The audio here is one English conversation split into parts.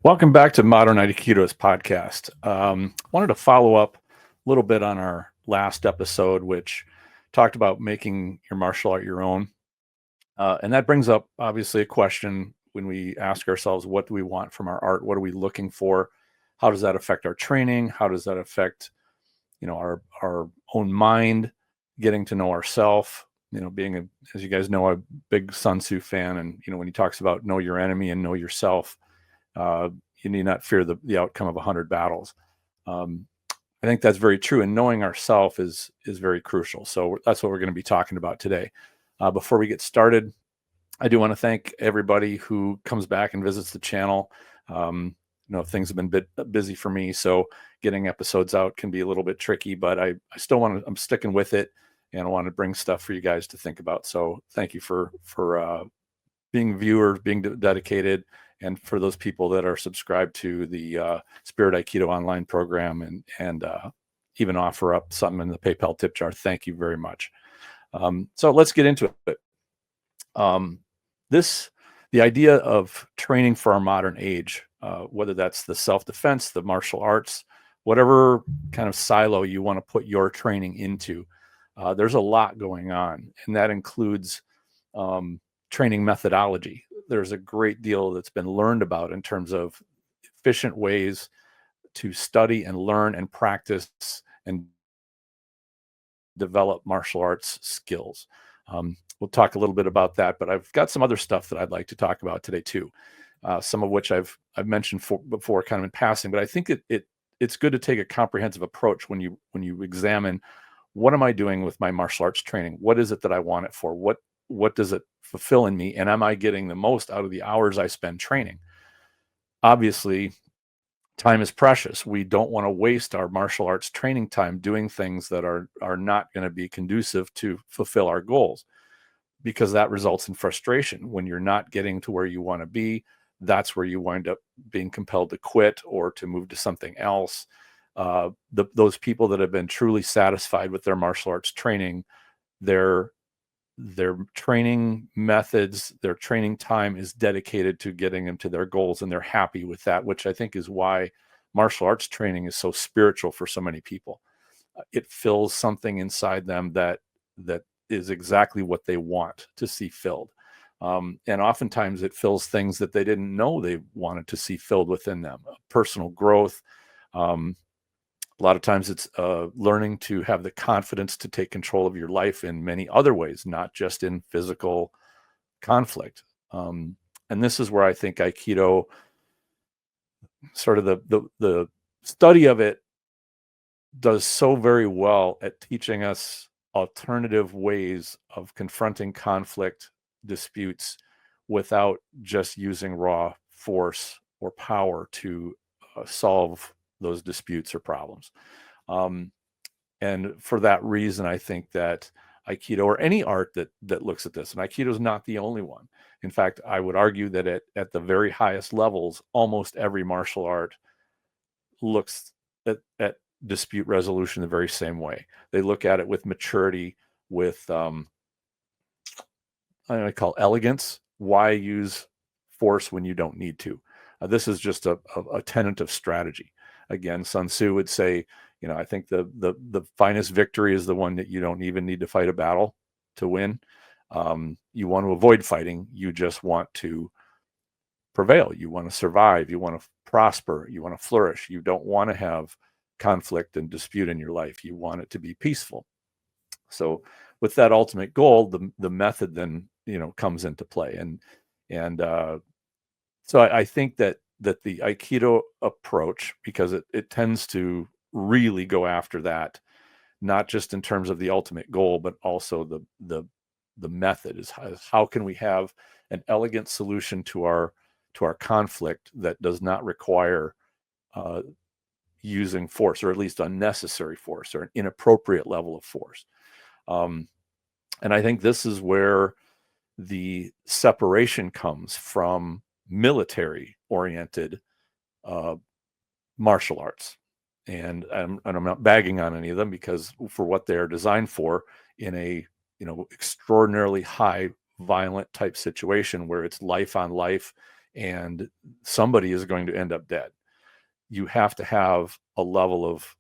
Welcome back to Modern Aikido's podcast. Wanted to follow up a little bit on our last episode, which talked about making your martial art your own. And that brings up obviously a question when we ask ourselves, what do we want from our art? What are we looking for? How does that affect our training? How does that affect, our own mind, getting to know ourselves? Being as you guys know, a big Sun Tzu fan, and when he talks about know your enemy and know yourself. You need not fear the outcome of 100 battles. I think that's very true, and knowing ourselves is very crucial. So that's what we're going to be talking about today. Before we get started, I do want to thank everybody who comes back and visits the channel. Things have been a bit busy for me, so getting episodes out can be a little bit tricky, but I still I'm sticking with it, and I want to bring stuff for you guys to think about. So thank you for being viewers, being dedicated, and for those people that are subscribed to the Spirit Aikido online program and even offer up something in the PayPal tip jar. Thank you very much. So let's get into it. The idea of training for our modern age, whether that's the self-defense, the martial arts, whatever kind of silo you want to put your training into, there's a lot going on, and that includes training methodology. There's a great deal that's been learned about in terms of efficient ways to study and learn and practice and develop martial arts skills. We'll talk a little bit about that, but I've got some other stuff that I'd like to talk about today too. Some of which I've mentioned before, kind of in passing, but I think it's good to take a comprehensive approach when you examine, what am I doing with my martial arts training? What is it that I want it for? What does it fulfill in me? And am I getting the most out of the hours I spend training? Obviously, time is precious. We don't want to waste our martial arts training time doing things that are not going to be conducive to fulfill our goals, because that results in frustration. When you're not getting to where you want to be, that's where you wind up being compelled to quit or to move to something else. Those people that have been truly satisfied with their martial arts training, their training methods, their training time is dedicated to getting them to their goals, and they're happy with that, which I think is why martial arts training is so spiritual for so many people. It fills something inside them that is exactly what they want to see filled. And oftentimes it fills things that they didn't know they wanted to see filled within them. Personal growth. A lot of times it's learning to have the confidence to take control of your life in many other ways, not just in physical conflict. And this is where I think Aikido, sort of the study of it, does so very well at teaching us alternative ways of confronting conflict, disputes, without just using raw force or power to solve those disputes or problems. And for that reason, I think that Aikido, or any art that looks at this, and Aikido is not the only one. In fact, I would argue that at the very highest levels, almost every martial art looks at dispute resolution the very same way. They look at it with maturity, with I call elegance. Why use force when you don't need to? This is just a tenet of strategy. Again, Sun Tzu would say, I think the finest victory is the one that you don't even need to fight a battle to win. You want to avoid fighting. You just want to prevail. You want to survive. You want to prosper. You want to flourish. You don't want to have conflict and dispute in your life. You want it to be peaceful. So with that ultimate goal, the method then, comes into play. And so I think that the Aikido approach, because it tends to really go after that, not just in terms of the ultimate goal, but also the method is how can we have an elegant solution to our conflict that does not require using force, or at least unnecessary force, or an inappropriate level of force. And I think this is where the separation comes from military-oriented martial arts. And I'm not bagging on any of them, because for what they're designed for, in a extraordinarily high violent type situation where it's life on life and somebody is going to end up dead. You have to have a level of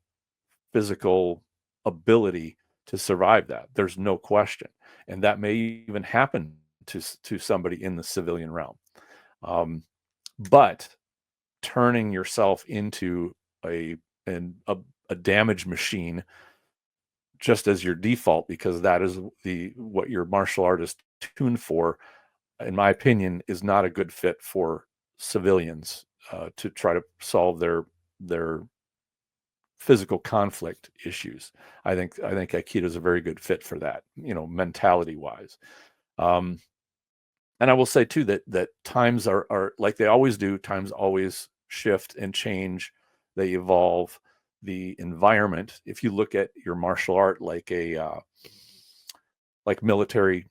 physical ability to survive that. There's no question. And that may even happen to somebody in the civilian realm. But turning yourself into a damage machine just as your default, because that is what your martial art is tuned for, in my opinion, is not a good fit for civilians to try to solve their physical conflict issues. I think Aikido is a very good fit for that, mentality wise. And I will say too that times are like they always do. Times always shift and change. They evolve. The environment. If you look at your martial art like like military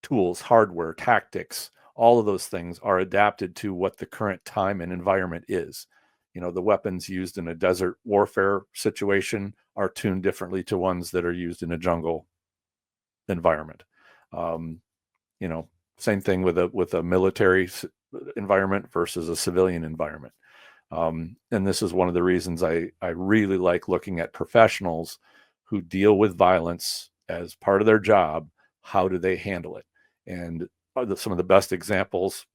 tools, hardware, tactics, all of those things are adapted to what the current time and environment is. The weapons used in a desert warfare situation are tuned differently to ones that are used in a jungle environment. Same thing with a military environment versus a civilian environment. And this is one of the reasons I really like looking at professionals who deal with violence as part of their job. How do they handle it? And some of the best examples,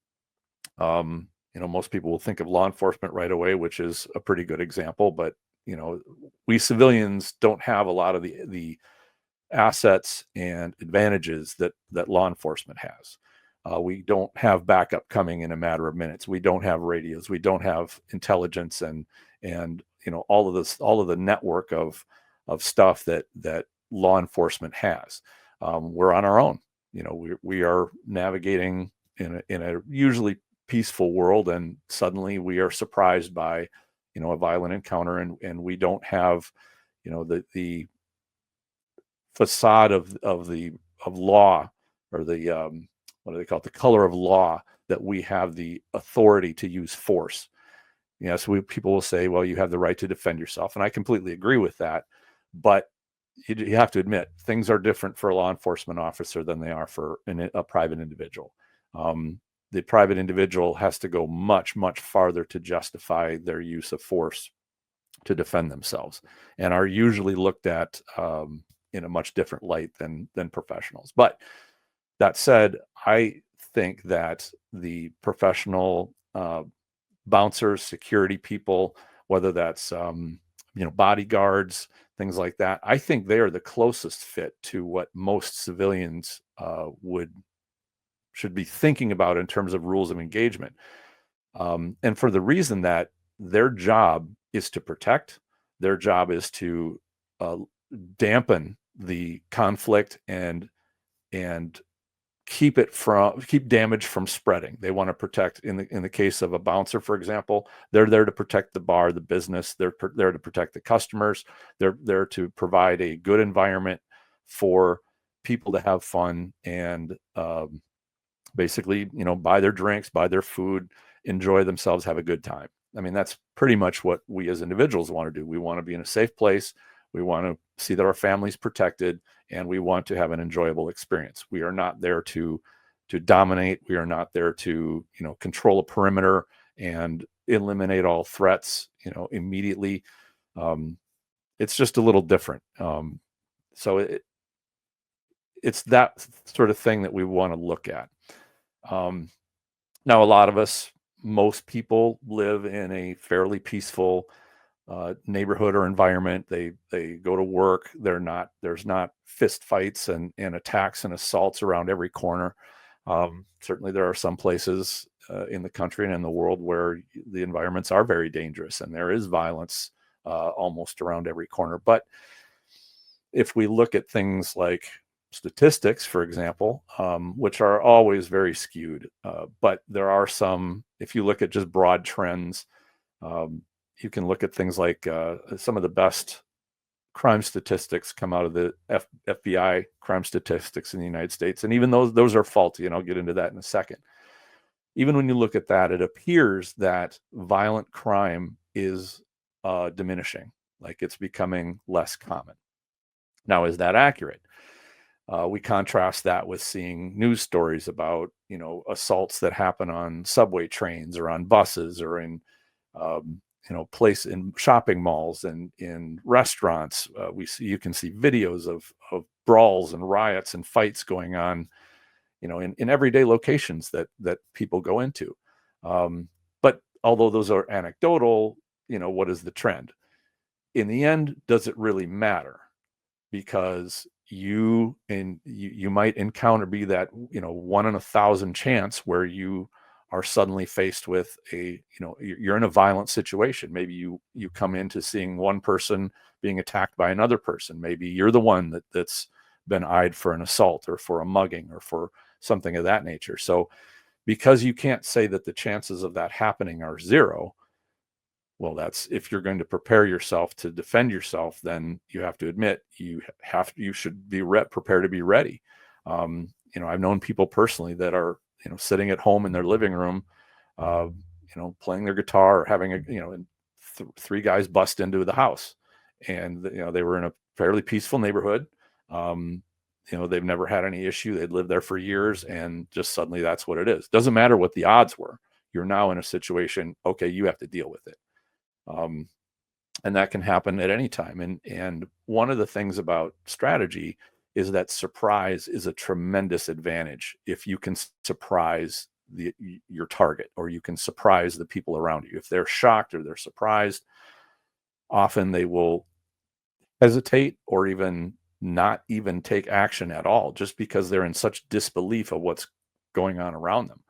most people will think of law enforcement right away, which is a pretty good example. But, we civilians don't have a lot of the assets and advantages that law enforcement has. We don't have backup coming in a matter of minutes. We don't have radios. We don't have intelligence and all of the network of stuff that law enforcement has. We're on our own. We are navigating in a usually peaceful world, and suddenly we are surprised by a violent encounter, and we don't have the facade of law, or the what do they call it, the color of law, that we have the authority to use force. So people will say, well, you have the right to defend yourself. And I completely agree with that. But you have to admit, things are different for a law enforcement officer than they are for a private individual. The private individual has to go much, much farther to justify their use of force to defend themselves, and are usually looked at in a much different light than professionals. But that said, I think that the professional bouncers, security people, whether that's bodyguards, things like that, I think they are the closest fit to what most civilians should be thinking about in terms of rules of engagement. And for the reason that their job is to protect, their job is to dampen the conflict and keep damage from spreading. They want to protect, in the case of a bouncer, for example, they're there to protect the bar, the business. They're there to protect the customers. They're there to provide a good environment for people to have fun and basically, buy their drinks, buy their food, enjoy themselves, have a good time. I mean, that's pretty much what we as individuals want to do. We want to be in a safe place. We want to see that our family's protected, and we want to have an enjoyable experience. We are not there to dominate. We are not there to, control a perimeter and eliminate all threats, immediately. It's just a little different. So it's that sort of thing that we want to look at. Now, a lot of us, most people live in a fairly peaceful neighborhood or environment. They go to work. There's not fist fights and attacks and assaults around every corner. Certainly there are some places in the country and in the world where the environments are very dangerous and there is violence almost around every corner. But if we look at things like statistics, for example, which are always very skewed, but there are some, if you look at just broad trends, you can look at things like some of the best crime statistics come out of the FBI crime statistics in the United States. And even those are faulty, and I'll get into that in a second. Even when you look at that, it appears that violent crime is diminishing, like it's becoming less common. Now, is that accurate? We contrast that with seeing news stories about, assaults that happen on subway trains or on buses or in, place in shopping malls and in restaurants. You can see videos of brawls and riots and fights going on, in everyday locations that people go into. But although those are anecdotal, what is the trend? In the end, does it really matter? Because you might encounter be that 1 in 1,000 chance where you are suddenly faced with you're in a violent situation. Maybe you come into seeing one person being attacked by another person. Maybe you're the one that's been eyed for an assault or for a mugging or for something of that nature. So because you can't say that the chances of that happening are zero, well, that's if you're going to prepare yourself to defend yourself, then you have to admit you should be prepared to be ready. I've known people personally that are sitting at home in their living room, uh, playing their guitar or having and three guys bust into the house, and they were in a fairly peaceful neighborhood. They've never had any issue. They'd lived there for years, and just suddenly that's what it is. Doesn't matter what the odds were. You're now in a situation. Okay, you have to deal with it. And that can happen at any time. And one of the things about strategy is that surprise is a tremendous advantage. If you can surprise your target, or you can surprise the people around you, if they're shocked or they're surprised, often they will hesitate or even not even take action at all, just because they're in such disbelief of what's going on around them.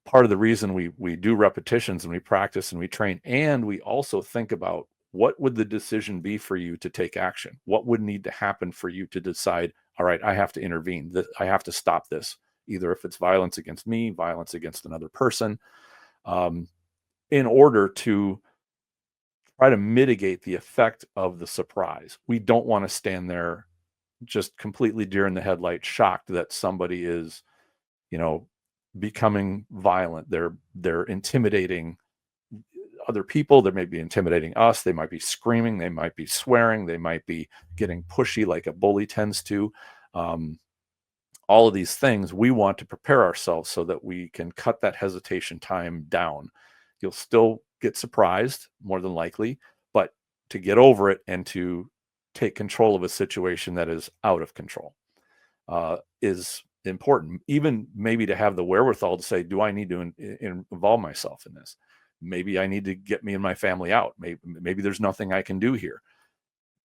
Part of the reason we do repetitions and we practice and we train, and we also think about what would the decision be for you to take action? What would need to happen for you to decide, all right, I have to intervene. I have to stop this, either if it's violence against me, violence against another person, in order to try to mitigate the effect of the surprise. We don't want to stand there just completely deer in the headlights, shocked that somebody is, becoming violent. They're intimidating other people. They may be intimidating us. They might be screaming. They might be swearing. They might be getting pushy like a bully tends to. All of these things, we want to prepare ourselves so that we can cut that hesitation time down. You'll still get surprised, more than likely, but to get over it and to take control of a situation that is out of control is important. Even maybe to have the wherewithal to say, do I need to involve myself in this? Maybe I need to get me and my family out. Maybe there's nothing I can do here.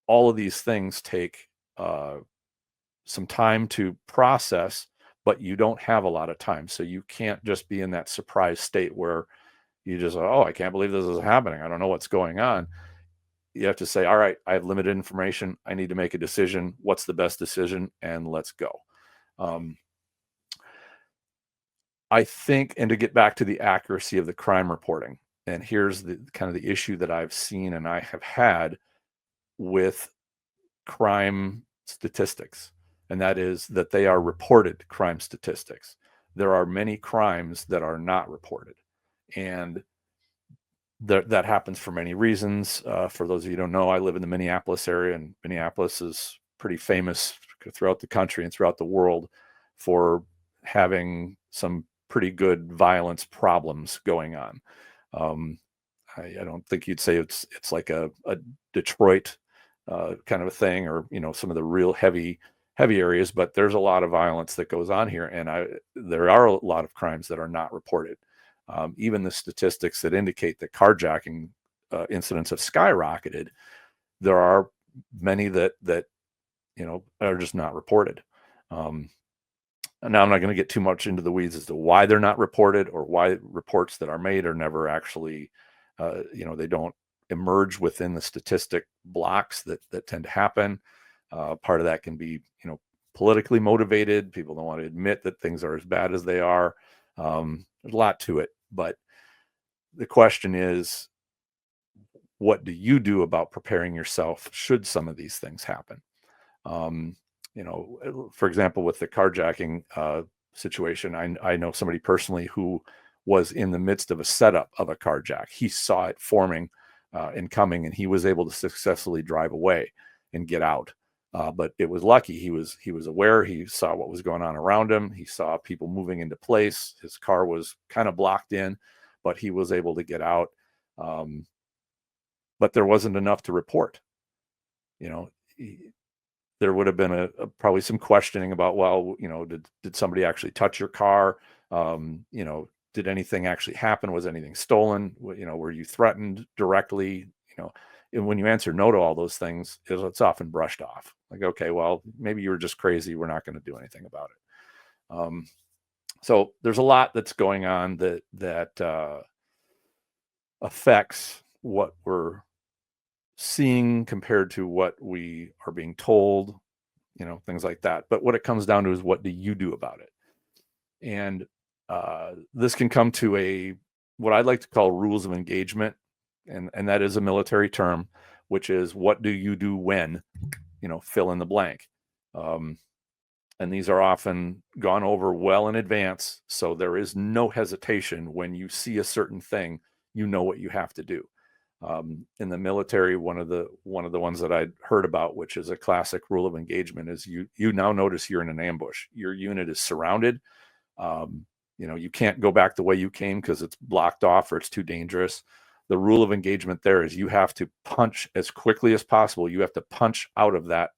All of these things take some time to process, but you don't have a lot of time. So you can't just be in that surprise state where you just, oh, I can't believe this is happening. I don't know what's going on. You have to say, all right, I have limited information. I need to make a decision. What's the best decision? And let's go. I think, and to get back to the accuracy of the crime reporting, and here's the kind of the issue that I've seen and I have had with crime statistics, and that is that they are reported crime statistics. There are many crimes that are not reported, and that happens for many reasons. For those of you who don't know, I live in the Minneapolis area, and Minneapolis is pretty famous throughout the country and throughout the world for having some pretty good violence problems going on. I don't think you'd say it's like a Detroit kind of a thing, or some of the real heavy areas, but there's a lot of violence that goes on here, and there are a lot of crimes that are not reported. Even the statistics that indicate that carjacking incidents have skyrocketed, there are many that are just not reported. Now, I'm not going to get too much into the weeds as to why they're not reported, or why reports that are made are never actually, they don't emerge within the statistic blocks that tend to happen. Part of that can be, politically motivated. People don't want to admit that things are as bad as they are. There's a lot to it, but the question is, what do you do about preparing yourself should some of these things happen? For example, with the carjacking situation, I know somebody personally who was in the midst of a setup of a carjack. He saw it forming and coming, and he was able to successfully drive away and get out. But it was lucky. He was aware. He saw what was going on around him. He saw people moving into place. His car was kind of blocked in, but he was able to get out. Um, but there wasn't enough to report. You know, there would have been probably some questioning about, well, did somebody actually touch your car? Did anything actually happen? Was anything stolen? Were you threatened directly? And when you answer no to all those things, it's often brushed off. Like, okay, well, maybe you were just crazy. We're not going to do anything about it. So there's a lot that's going on that affects what we're seeing compared to what we are being told, things like that. But what it comes down to is, what do you do about it? And this can come to what I'd like to call rules of engagement. And that is a military term, which is, what do you do when, fill in the blank. And these are often gone over well in advance. So there is no hesitation when you see a certain thing, what you have to do. In the military, one of the ones that I'd heard about, which is a classic rule of engagement, is you now notice you're in an ambush. Your unit is surrounded. You can't go back the way you came because it's blocked off or it's too dangerous. The rule of engagement there is, you have to punch as quickly as possible. You have to punch out of that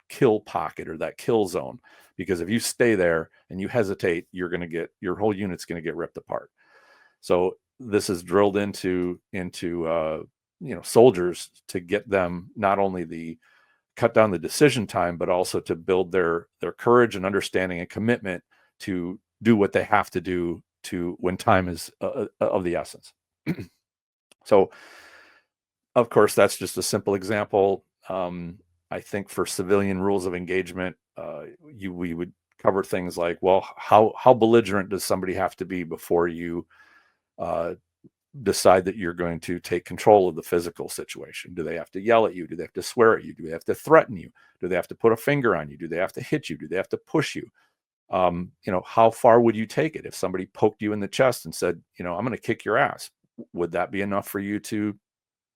kill pocket or that kill zone, because if you stay there and you hesitate, your whole unit's going to get ripped apart. So this is drilled into soldiers, to get them not only the cut down the decision time, but also to build their courage and understanding and commitment to do what they have to do when time is of the essence. So, of course, that's just a simple example. I think for civilian rules of engagement, we would cover things like, well, how belligerent does somebody have to be before you decide that you're going to take control of the physical situation? Do they have to yell at you? Do they have to swear at you? Do they have to threaten you? Do they have to put a finger on you? Do they have to hit you? Do they have to push you? How far would you take it if somebody poked you in the chest and said, I'm going to kick your ass? Would that be enough for you to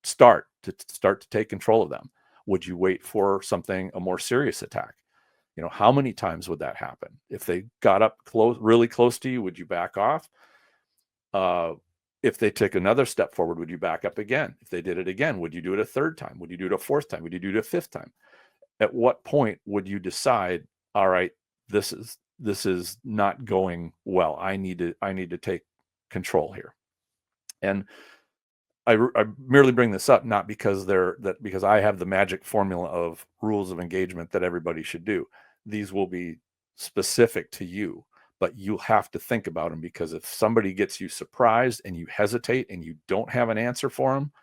start to take control of them? Would you wait for a more serious attack? How many times would that happen? If they got up really close to you, would you back off? If they took another step forward, would you back up again? If they did it again, would you do it a third time? Would you do it a fourth time? Would you do it a fifth time? At what point would you decide, all right, this is not going well. I need to take control here. And I merely bring this up not because because I have the magic formula of rules of engagement that everybody should do. These will be specific to you, but you'll have to think about them, because if somebody gets you surprised and you hesitate and you don't have an answer for them,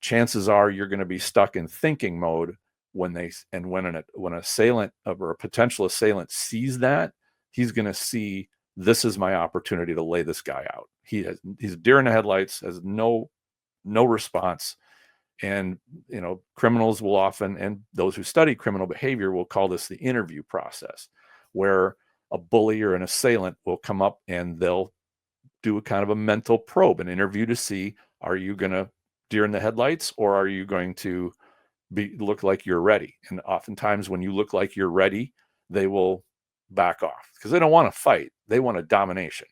chances are you're going to be stuck in thinking mode when an assailant or a potential assailant sees that. He's going to see, this is my opportunity to lay this guy out. He's deer in the headlights, has no response. And criminals will often, and those who study criminal behavior will call this the interview process, where a bully or an assailant will come up and they'll do a kind of a mental probe, an interview, to see, are you going to deer in the headlights, or are you going to look like you're ready? And oftentimes when you look like you're ready, they will back off, because they don't want to fight. They want a domination.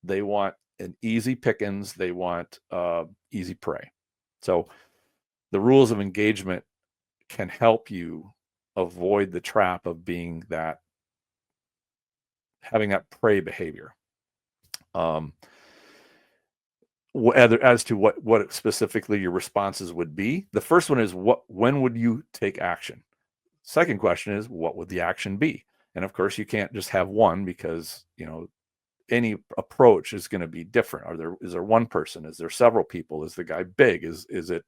They want an easy pickings. They want easy prey. So the rules of engagement can help you avoid the trap of having that prey behavior. As to what specifically your responses would be. The first one is, when would you take action? Second question is, what would the action be? And of course, you can't just have one, because any approach is going to be different. Is there one person? Is there several people? Is the guy big? Is it,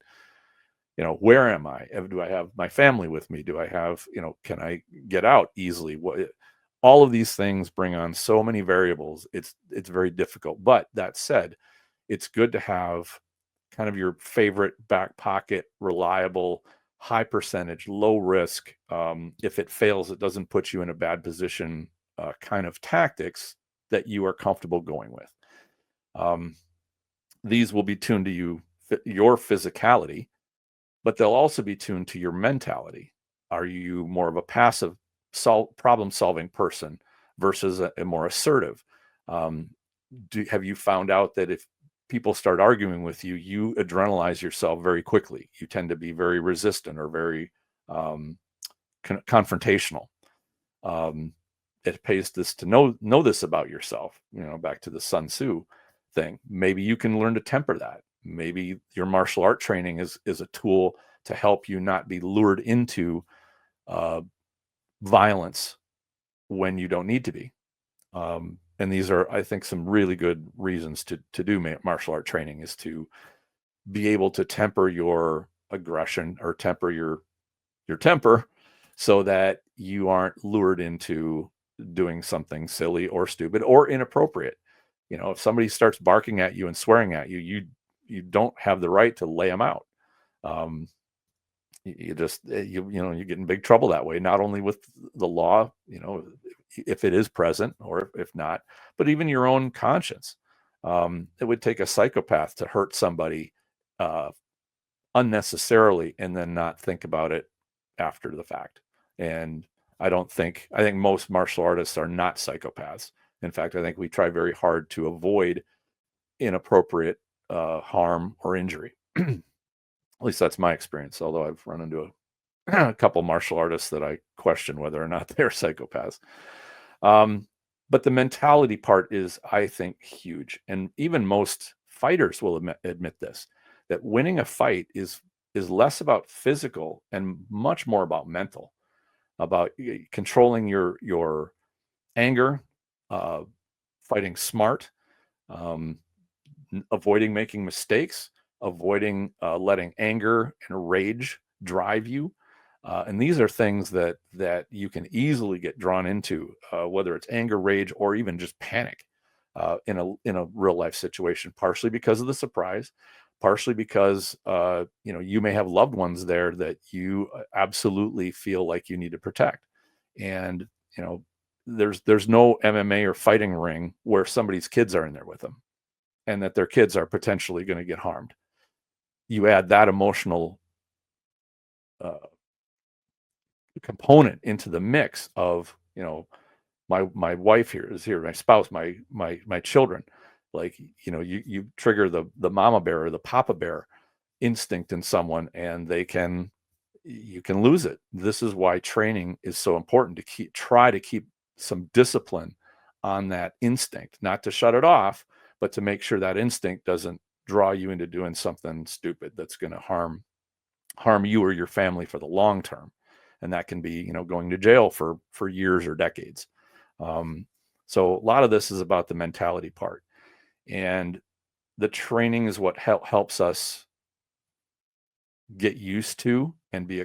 where am I? Do I have my family with me? Do I have, can I get out easily? All of these things bring on so many variables. It's very difficult. But that said, it's good to have kind of your favorite back pocket, reliable, high percentage, low risk. If it fails, it doesn't put you in a bad position, kind of tactics that you are comfortable going with. These will be tuned to your physicality, but they'll also be tuned to your mentality. Are you more of a passive problem solving person versus a more assertive? Um, have you found out that if people start arguing with you, you adrenalize yourself very quickly? You tend to be very resistant or very um, confrontational. Um, it pays this to know this about yourself. Back to the Sun Tzu thing. Maybe you can learn to temper that. Maybe your martial art training is a tool to help you not be lured into uh, violence when you don't need to be. And these are, I think, some really good reasons to do martial art training, is to be able to temper your aggression or temper your temper so that you aren't lured into doing something silly or stupid or inappropriate. If somebody starts barking at you and swearing at you, you don't have the right to lay them out. Um, you just you get in big trouble that way, not only with the law, if it is present, or if not, but even your own conscience. It would take a psychopath to hurt somebody uh, unnecessarily and then not think about it after the fact. And I think most martial artists are not psychopaths. In fact, I think we try very hard to avoid inappropriate harm or injury. At least that's my experience, although I've run into a couple martial artists that I question whether or not they're psychopaths. But the mentality part is, I think, huge. And even most fighters will admit this, that winning a fight is less about physical and much more about mental, about controlling your anger, uh, fighting smart, um, avoiding making mistakes, avoiding letting anger and rage drive you. And these are things that you can easily get drawn into, whether it's anger, rage, or even just panic in a real life situation. Partially because of the surprise, partially because you may have loved ones there that you absolutely feel like you need to protect. And there's no MMA or fighting ring where somebody's kids are in there with them, and that their kids are potentially going to get harmed. You add that emotional uh, component into the mix of, my wife here is here, my spouse, my children. Like, you trigger the mama bear or the papa bear instinct in someone, and you can lose it. This is why training is so important, to try to keep some discipline on that instinct, not to shut it off, but to make sure that instinct doesn't draw you into doing something stupid that's going to harm you or your family for the long term. And that can be, going to jail for years or decades. Um, so a lot of this is about the mentality part, and the training is what helps us get used to and be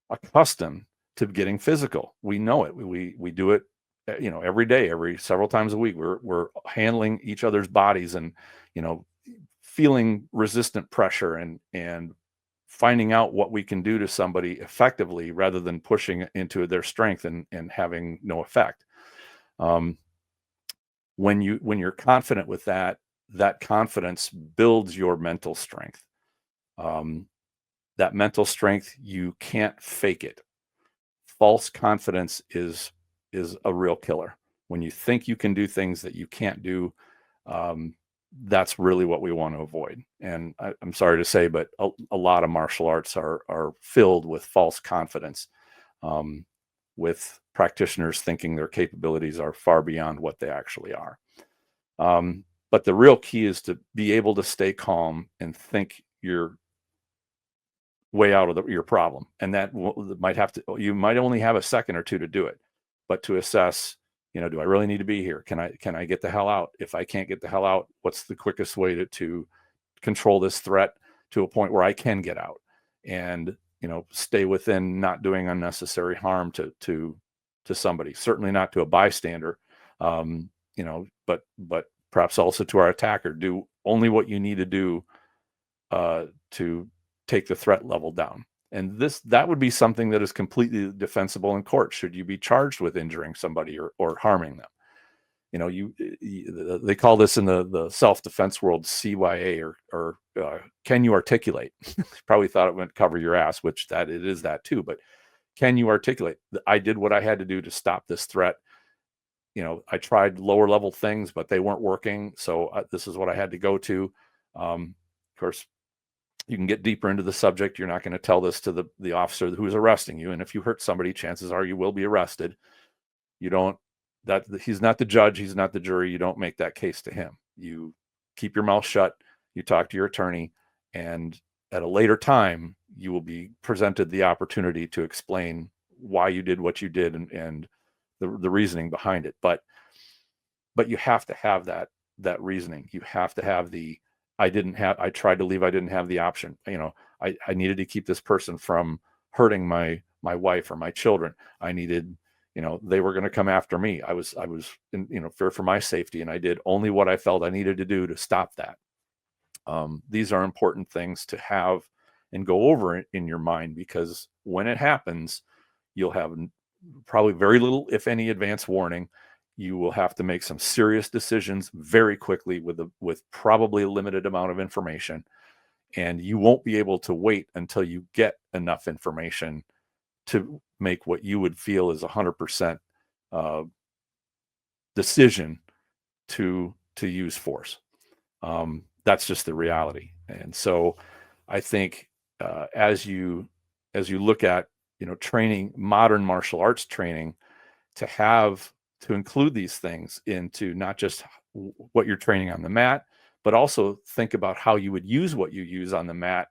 accustomed to getting physical. We know it. We do it, every day, every several times a week. We're handling each other's bodies, and feeling resistant pressure, and finding out what we can do to somebody effectively rather than pushing into their strength and having no effect. Um, when you're confident with that, that confidence builds your mental strength. Um, that mental strength, you can't fake it. False confidence is a real killer. When you think you can do things that you can't do, um, that's really what we want to avoid. And I'm sorry to say, but a lot of martial arts are filled with false confidence, um, with practitioners thinking their capabilities are far beyond what they actually are. But the real key is to be able to stay calm and think your way out of your problem. And that you might only have a second or two to do it, but to assess, do I really need to be here? Can I get the hell out? If I can't get the hell out, what's the quickest way to control this threat to a point where I can get out and, stay within not doing unnecessary harm to somebody, certainly not to a bystander. But perhaps also to our attacker. Do only what you need to do to take the threat level down. And that would be something that is completely defensible in court should you be charged with injuring somebody or harming them. they call this in the self-defense world CYA, or can you articulate? Probably thought it meant cover your ass, which that it is that too, but can you articulate? I did what I had to do to stop this threat. I tried lower level things, but they weren't working. So this is what I had to go to. Of course, you can get deeper into the subject. You're not going to tell this to the officer who's arresting you. And if you hurt somebody, chances are you will be arrested. He's not the judge. He's not the jury. You don't make that case to him. You keep your mouth shut. You talk to your attorney, and at a later time, you will be presented the opportunity to explain why you did what you did and the reasoning behind it. But you have to have that reasoning. You have to have I tried to leave. I didn't have the option. I needed to keep this person from hurting my wife or my children. I needed, they were going to come after me. I was in, fear for my safety, and I did only what I felt I needed to do to stop that. These are important things to have and go over in your mind, because when it happens, you'll have probably very little, if any, advance warning. You will have to make some serious decisions very quickly with probably a limited amount of information, and you won't be able to wait until you get enough information to make what you would feel is 100% decision to use force. That's just the reality. And so I think as you look at training, modern martial arts training, to include these things into not just what you're training on the mat, but also think about how you would use what you use on the mat.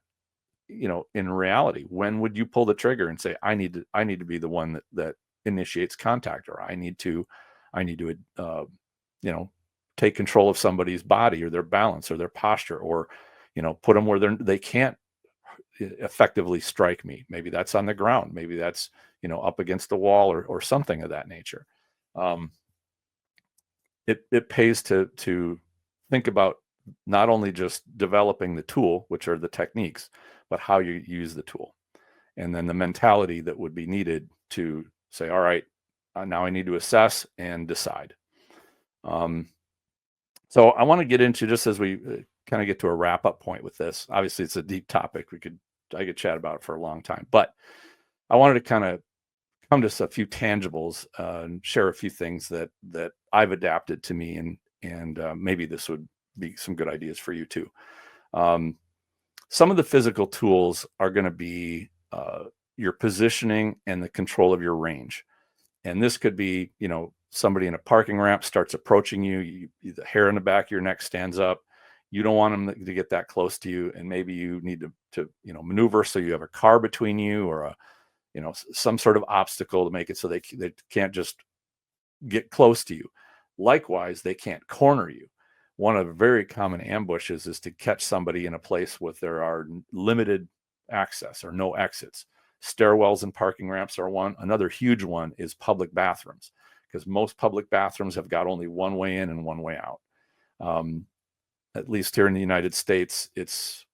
In reality, when would you pull the trigger and say, I need to be the one that initiates contact, or I need to take control of somebody's body or their balance or their posture, or put them where they can't effectively strike me. Maybe that's on the ground. Maybe that's up against the wall or something of that nature. It pays to think about not only just developing the tool, which are the techniques, but how you use the tool, and then the mentality that would be needed to say, all right, now I need to assess and decide. So I want to get into, just as we kind of get to a wrap up point with this. Obviously, it's a deep topic. I could chat about it for a long time, but I wanted to kind of come to a few tangibles and share a few things that I've adapted to me, and maybe this would be some good ideas for you too. Some of the physical tools are going to be your positioning and the control of your range. And this could be, somebody in a parking ramp starts approaching you, the hair in the back of your neck stands up. You don't want them to get that close to you. And maybe you need to maneuver so you have a car between you, or some sort of obstacle to make it so they can't just get close to you. Likewise, they can't corner you. One of the very common ambushes is to catch somebody in a place where there are limited access or no exits. Stairwells and parking ramps are one. Another huge one is public bathrooms, because most public bathrooms have got only one way in and one way out. At least here in the United States, it's,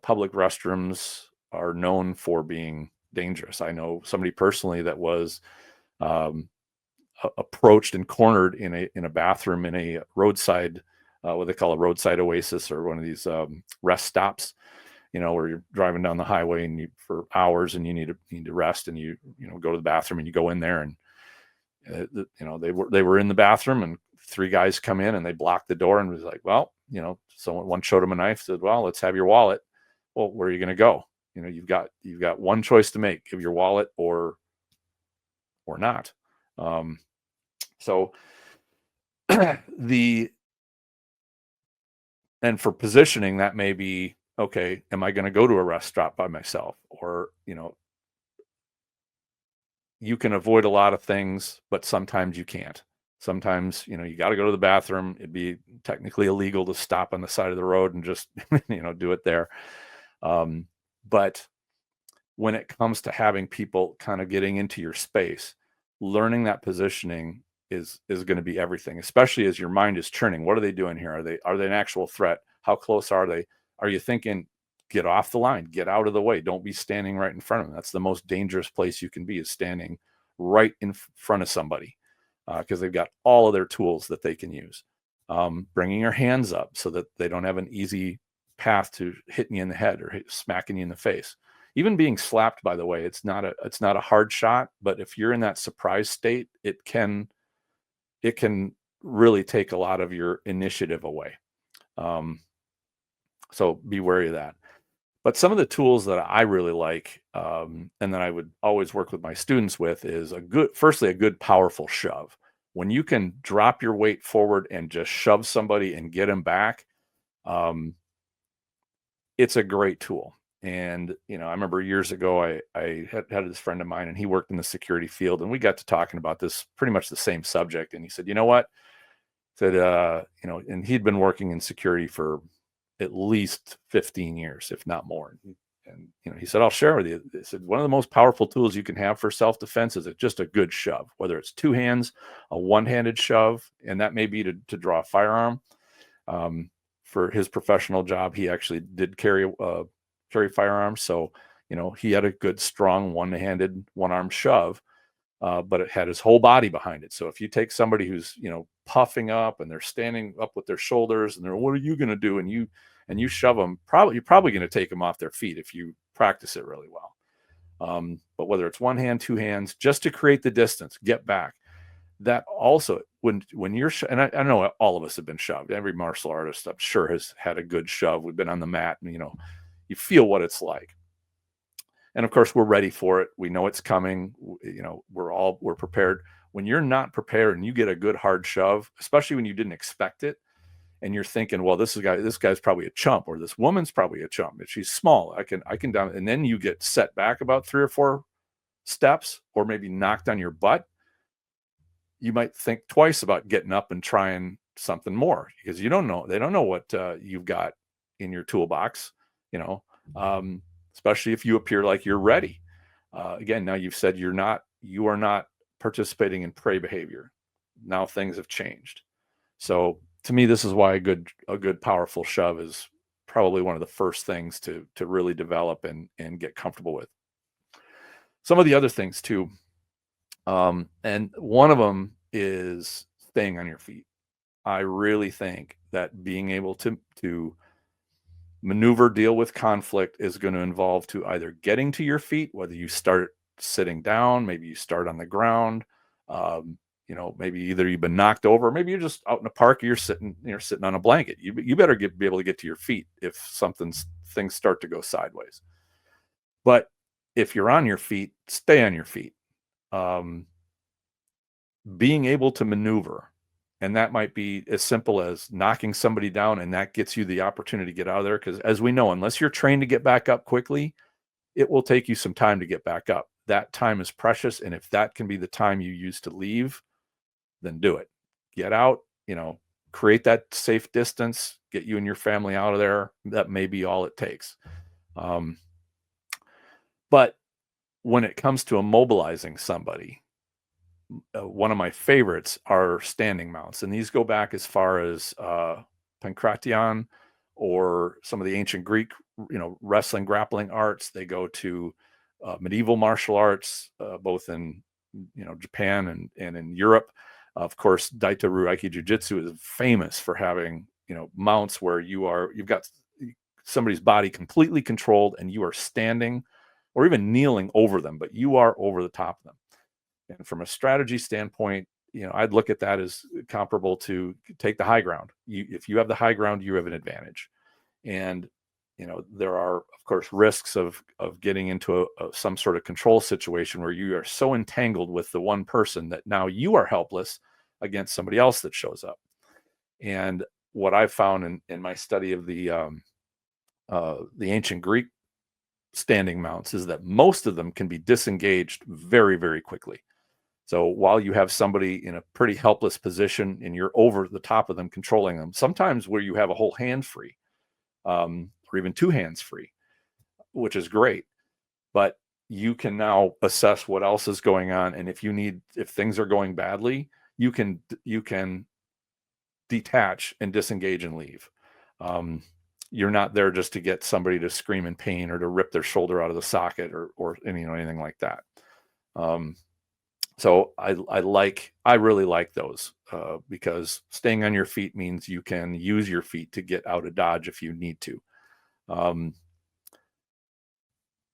public restrooms are known for being dangerous. I know somebody personally that was approached and cornered in a bathroom in a roadside, what they call a roadside oasis, or one of these rest stops, where you're driving down the highway and for hours and you need to rest, and you go to the bathroom and you go in there, and they were in the bathroom, and three guys come in and they blocked the door, and was like, well, one showed him a knife, said, well, let's have your wallet. Well, where are you going to go? You've got one choice to make: give your wallet or not. So and for positioning, that may be, okay, am I going to go to a rest stop by myself? Or, you can avoid a lot of things, but sometimes you can't. Sometimes, you got to go to the bathroom. It'd be technically illegal to stop on the side of the road and just, do it there. But when it comes to having people kind of getting into your space, learning that positioning is going to be everything, especially as your mind is churning. What are they doing here? Are they an actual threat? How close are they? Are you thinking, get off the line, get out of the way? Don't be standing right in front of them. That's the most dangerous place you can be, is standing right in front of somebody. because they've got all of their tools that they can use. Bringing your hands up so that they don't have an easy path to hitting you in the head or smacking you in the face. Even being slapped, by the way, it's not a hard shot, but if you're in that surprise state, it can really take a lot of your initiative away. So be wary of that. But some of the tools that I really like, and that I would always work with my students with, is firstly, a good powerful shove. When you can drop your weight forward and just shove somebody and get them back, it's a great tool. And, I remember years ago, I had this friend of mine, and he worked in the security field, and we got to talking about this pretty much the same subject. And he said, you know what? Said, and he'd been working in security for at least 15 years, if not more. And he said, I'll share with you. He said, one of the most powerful tools you can have for self-defense is just a good shove, whether it's two hands, a one-handed shove, and that may be to draw a firearm. For his professional job, he actually did carry firearms. So, he had a good, strong, one-handed, one-arm shove, but it had his whole body behind it. So if you take somebody who's, puffing up and they're standing up with their shoulders and they're, what are you going to do? And you shove them, you're probably going to take them off their feet if you practice it really well. But whether it's one hand, two hands, just to create the distance, get back. That also, when you're, and I know all of us have been shoved. Every martial artist, I'm sure, has had a good shove. We've been on the mat, and you feel what it's like. And of course, we're ready for it. We know it's coming. We're prepared. When you're not prepared and you get a good hard shove, especially when you didn't expect it, and you're thinking, well, this guy's probably a chump, or this woman's probably a chump. If she's small, I can down. And then you get set back about 3 or 4 steps, or maybe knocked on your butt. You might think twice about getting up and trying something more, because they don't know what you've got in your toolbox, especially if you appear like you're ready. Again, now you've said you are not participating in prey behavior. Now things have changed. So to me, this is why a good powerful shove is probably one of the first things to really develop and get comfortable with. Some of the other things too, and one of them is staying on your feet. I really think that being able to maneuver, deal with conflict is going to involve to either getting to your feet, whether you start sitting down, maybe you start on the ground, maybe either you've been knocked over, maybe you're just out in the park, you're sitting on a blanket. You better be able to get to your feet if things start to go sideways. But if you're on your feet, stay on your feet. Being able to maneuver, and that might be as simple as knocking somebody down, and that gets you the opportunity to get out of there. Because as we know, unless you're trained to get back up quickly, it will take you some time to get back up. That time is precious. And if that can be the time you use to leave, then do it. Get out, create that safe distance, get you and your family out of there. That may be all it takes. But when it comes to immobilizing somebody, one of my favorites are standing mounts, and these go back as far as Pankration, or some of the ancient Greek, wrestling, grappling arts. They go to medieval martial arts, both in Japan and in Europe. Of course, Daito Ruaiki Jiu-Jitsu is famous for having mounts where you've got somebody's body completely controlled, and you are standing or even kneeling over them, but you are over the top of them. And from a strategy standpoint, I'd look at that as comparable to take the high ground. If you have the high ground, you have an advantage. And, there are, of course, risks of getting into some sort of control situation where you are so entangled with the one person that now you are helpless against somebody else that shows up. And what I've found in my study of the ancient Greek standing mounts is that most of them can be disengaged very, very quickly. So while you have somebody in a pretty helpless position and you're over the top of them, controlling them, sometimes where you have a whole hand free, or even 2 hands free, which is great. But you can now assess what else is going on. And if things are going badly, you can detach and disengage and leave. You're not there just to get somebody to scream in pain or to rip their shoulder out of the socket or anything like that. So I really like those because staying on your feet means you can use your feet to get out of dodge if you need to. Um,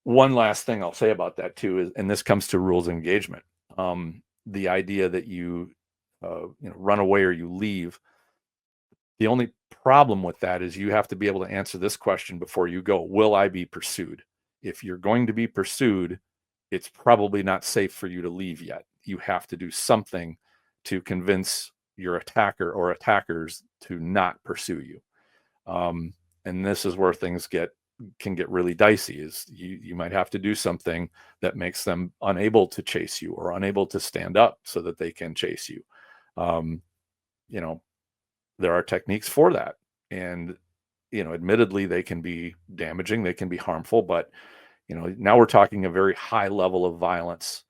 One last thing I'll say about that too is, and this comes to rules of engagement. The idea that run away or you leave. The only problem with that is you have to be able to answer this question before you go. Will I be pursued? If you're going to be pursued, it's probably not safe for you to leave yet. You have to do something to convince your attacker or attackers to not pursue you. Um, and this is where things can get really dicey. Is you might have to do something that makes them unable to chase you or unable to stand up so that they can chase you. Um, you know, there are techniques for that, and admittedly, they can be damaging, they can be harmful, but now we're talking a very high level of violence.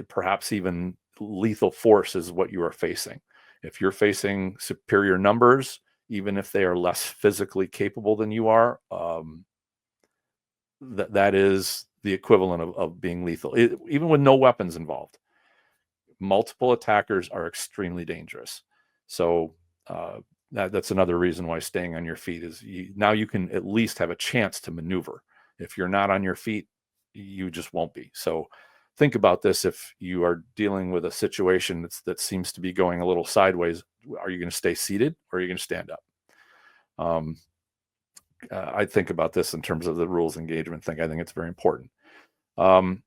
Perhaps even lethal force is what you are facing. If you're facing superior numbers, even if they are less physically capable than you are, that is the equivalent of being lethal. Even with no weapons involved, multiple attackers are extremely dangerous. So that's another reason why staying on your feet is now you can at least have a chance to maneuver. If you're not on your feet, you just won't be. So think about this. If you are dealing with a situation that seems to be going a little sideways, are you going to stay seated or are you going to stand up? Um, I think about this in terms of the rules engagement thing. I think it's very important. Um,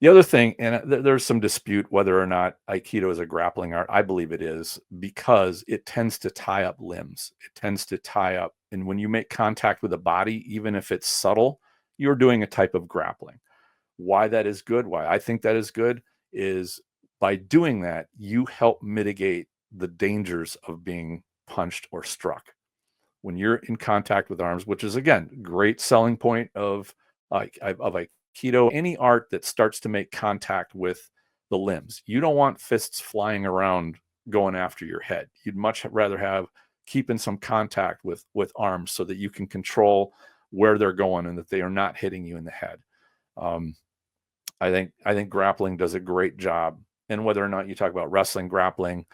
the other thing, and there's some dispute whether or not Aikido is a grappling art. I believe it is because it tends to tie up limbs. It tends to tie up, and when you make contact with the body, even if it's subtle, you're doing a type of grappling. Why that is good, why I think that is good, is by doing that, you help mitigate the dangers of being punched or struck. When you're in contact with arms, which is again, great selling point of Aikido, any art that starts to make contact with the limbs. You don't want fists flying around going after your head. You'd much rather have keeping some contact with arms so that you can control where they're going and that they are not hitting you in the head. Um, I think grappling does a great job. And whether or not you talk about wrestling, grappling,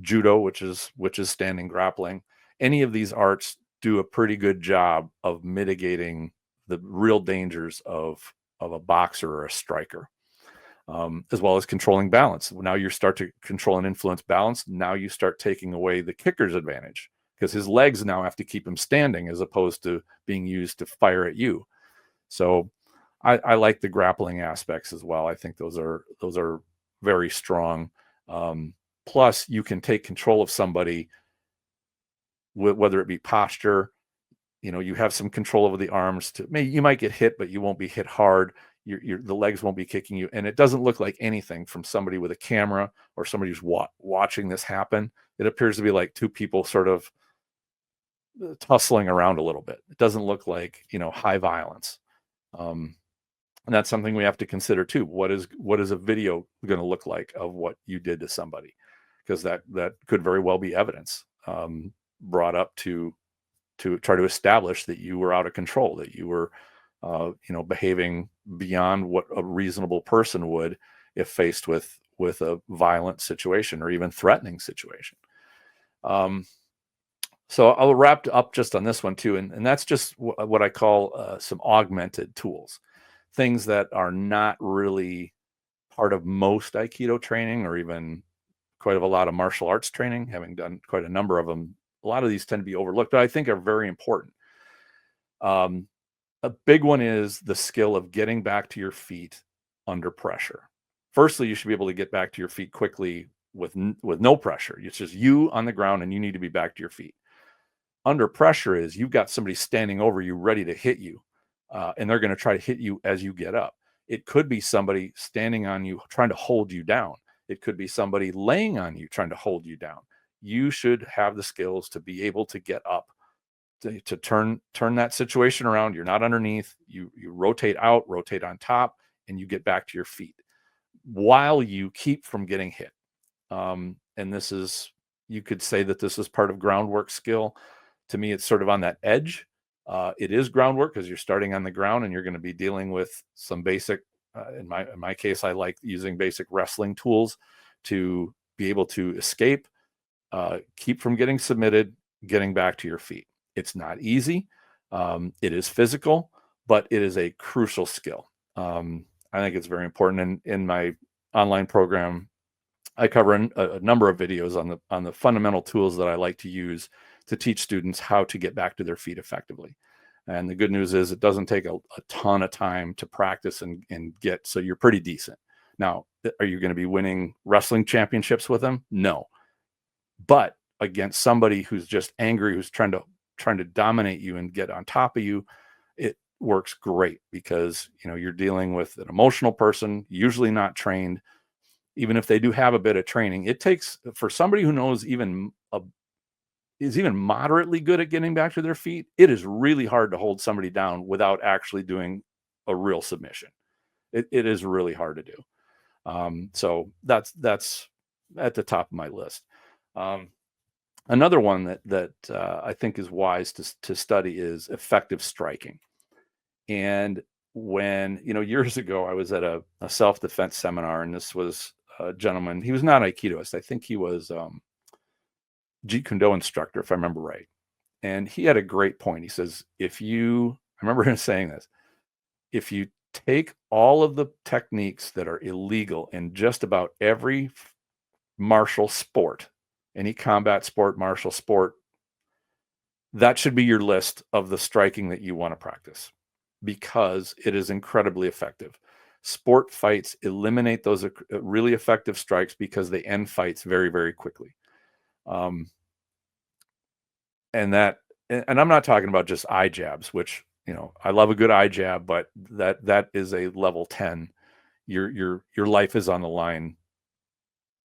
judo, which is standing grappling, any of these arts do a pretty good job of mitigating the real dangers of a boxer or a striker, as well as controlling balance. Now you start to control and influence balance. Now you start taking away the kicker's advantage because his legs now have to keep him standing as opposed to being used to fire at you. So I like the grappling aspects as well. I think those are very strong. Um, Plus, you can take control of somebody, whether it be posture. You have some control over the arms. You might get hit, but you won't be hit hard. The legs won't be kicking you, and it doesn't look like anything from somebody with a camera or somebody who's watching this happen. It appears to be like two people sort of tussling around a little bit. It doesn't look like high violence. Um, and that's something we have to consider too. What is a video going to look like of what you did to somebody? Because that could very well be evidence brought up to try to establish that you were out of control, that you were behaving beyond what a reasonable person would if faced with a violent situation or even threatening situation. So I'll wrap up just on this one too, and that's just what I call some augmented tools, things that are not really part of most Aikido training or even quite a lot of martial arts training, having done quite a number of them. A lot of these tend to be overlooked, but I think are very important. Um, a big one is the skill of getting back to your feet under pressure. Firstly, you should be able to get back to your feet quickly with no pressure. It's just you on the ground and you need to be back to your feet. Under pressure is you've got somebody standing over you ready to hit you, and they're going to try to hit you as you get up. It could be somebody standing on you trying to hold you down. It could be somebody laying on you trying to hold you down. You should have the skills to be able to get up, to turn that situation around. You're not underneath. You rotate out, rotate on top, and you get back to your feet while you keep from getting hit. And this is, you could say that this is part of groundwork skill. To me, it's sort of on that edge. It is groundwork because you're starting on the ground and you're going to be dealing with some basic in my case, I like using basic wrestling tools to be able to escape, keep from getting submitted, getting back to your feet. It's not easy. It is physical, but it is a crucial skill. I think it's very important. And in my online program, I cover a number of videos on the fundamental tools that I like to use to teach students how to get back to their feet effectively. And the good news is it doesn't take a ton of time to practice and get, so you're pretty decent. Now, are you going to be winning wrestling championships with them? No. But against somebody who's just angry, who's trying to dominate you and get on top of you, it works great because, you're dealing with an emotional person, usually not trained. Even if they do have a bit of training, it takes, for somebody who knows is even moderately good at getting back to their feet, it is really hard to hold somebody down without actually doing a real submission. It is really hard to do. So that's at the top of my list. Another one that I think is wise to study is effective striking. And when, years ago, I was at a self-defense seminar, and this was a gentleman. He was not Aikidoist. I think he was Jeet Kune Do instructor, if I remember right. And he had a great point. He says, I remember him saying this, if you take all of the techniques that are illegal in just about every martial sport, any combat sport, martial sport, that should be your list of the striking that you want to practice, because it is incredibly effective. Sport fights eliminate those really effective strikes because they end fights very, very quickly. And I'm not talking about just eye jabs, which, I love a good eye jab, but that is a level 10. Your life is on the line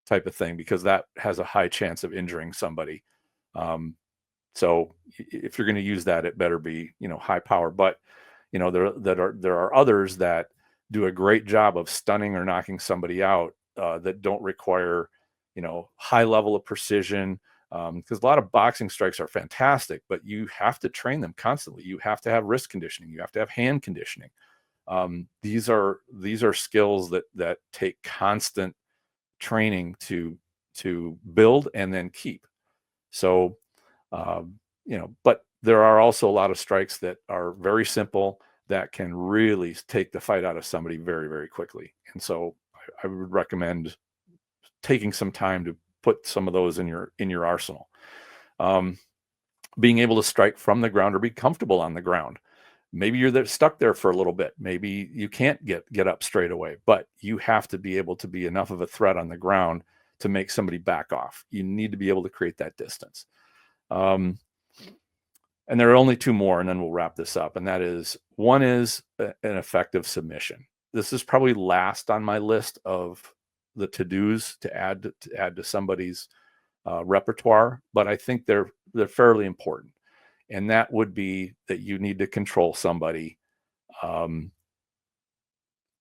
type of thing, because that has a high chance of injuring somebody. So if you're going to use that, it better be, high power. But, there are others that do a great job of stunning or knocking somebody out, that don't require, high level of precision. Because a lot of boxing strikes are fantastic, but you have to train them constantly. You have to have wrist conditioning. You have to have hand conditioning. These are skills that take constant training to build and then keep. So, but there are also a lot of strikes that are very simple that can really take the fight out of somebody very, very quickly. And so I would recommend taking some time to put some of those in your arsenal. Being able to strike from the ground or be comfortable on the ground. Maybe you're stuck there for a little bit. Maybe you can't get up straight away, but you have to be able to be enough of a threat on the ground to make somebody back off. You need to be able to create that distance. And there are only two more, and then we'll wrap this up. And that is, one is an effective submission. This is probably last on my list of the to-dos to add to somebody's repertoire, but I think they're fairly important. And that would be that you need to control somebody,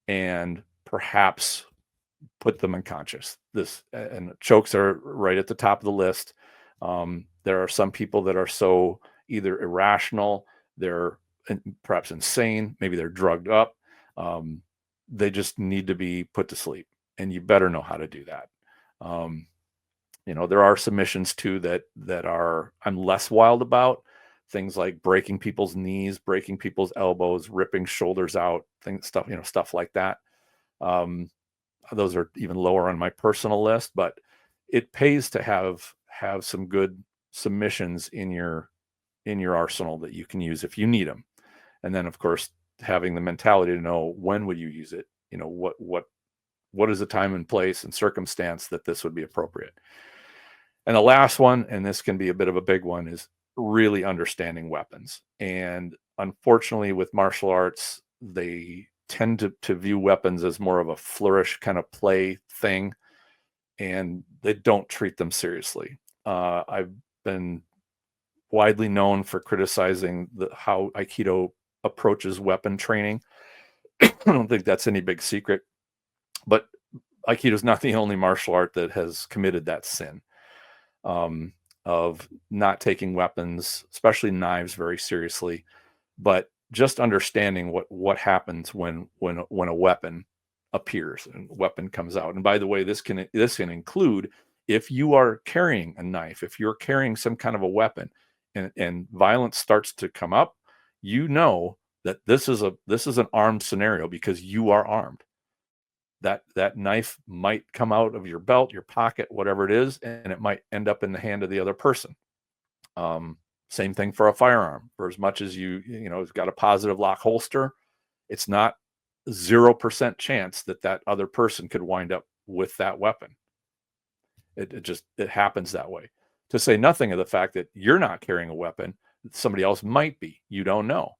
and perhaps put them unconscious. And chokes are right at the top of the list. There are some people that are so either irrational, they're perhaps insane, maybe they're drugged up. They just need to be put to sleep, and you better know how to do that. There are submissions too that are I'm less wild about. Things like breaking people's knees, breaking people's elbows, ripping shoulders out, stuff like that. Those are even lower on my personal list, but it pays to have some good submissions in your arsenal that you can use if you need them. And then, of course, having the mentality to know when would you use it. What is the time and place and circumstance that this would be appropriate. And the last one, and this can be a bit of a big one, is really understanding weapons. And unfortunately, with martial arts, they tend to view weapons as more of a flourish kind of play thing, and they don't treat them seriously. I've been widely known for criticizing how Aikido approaches weapon training. I don't think that's any big secret, but Aikido is not the only martial art that has committed that sin of not taking weapons, especially knives, very seriously, but just understanding what happens when a weapon appears and weapon comes out. And by the way, this can include if you are carrying a knife, if you're carrying some kind of a weapon, and violence starts to come up, you know that this is an armed scenario because you are armed. That knife might come out of your belt, your pocket, whatever it is, and it might end up in the hand of the other person. Same thing for a firearm. For as much as it's got a positive lock holster, it's not 0% chance that other person could wind up with that weapon. It happens that way. To say nothing of the fact that you're not carrying a weapon, somebody else might be. You don't know.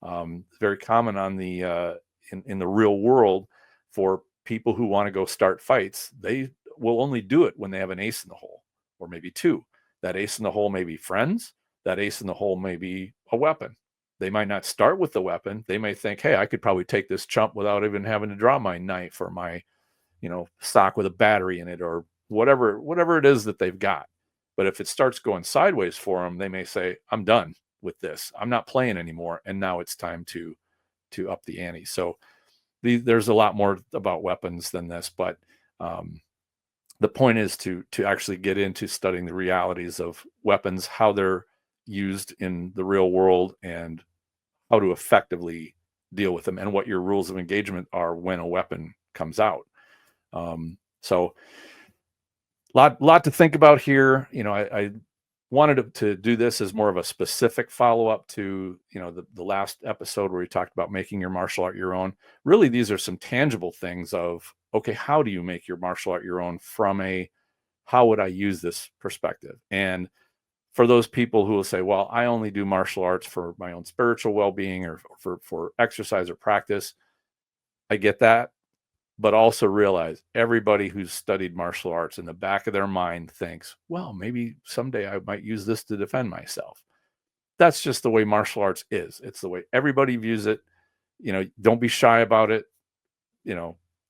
It's very common on the in the real world for people who want to go start fights. They will only do it when they have an ace in the hole, or maybe two. That ace in the hole may be friends. That ace in the hole may be a weapon. They might not start with the weapon. They may think, hey, I could probably take this chump without even having to draw my knife or my, sock with a battery in it, or whatever it is that they've got. But if it starts going sideways for them, they may say, I'm done with this. I'm not playing anymore. And now it's time to up the ante. So there's a lot more about weapons than this, but the point is to actually get into studying the realities of weapons, how they're used in the real world, and how to effectively deal with them, and what your rules of engagement are when a weapon comes out. So lot to think about here. I wanted to do this as more of a specific follow-up to the last episode where we talked about making your martial art your own. Really, these are some tangible things of, okay, how do you make your martial art your own from a how would I use this perspective? And for those people who will say, well, I only do martial arts for my own spiritual well-being or for exercise or practice, I get that. But also realize everybody who's studied martial arts in the back of their mind thinks, well, maybe someday I might use this to defend myself. That's just the way martial arts is. It's the way everybody views it. Don't be shy about it.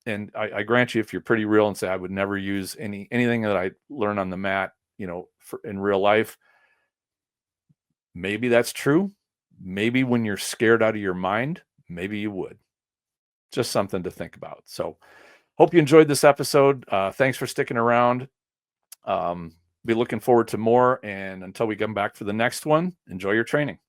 And I grant you, if you're pretty real and say, I would never use anything that I learn on the mat, in real life, maybe that's true. Maybe when you're scared out of your mind, maybe you would. Just something to think about. So hope you enjoyed this episode. Thanks for sticking around. Be looking forward to more. And until we come back for the next one, enjoy your training.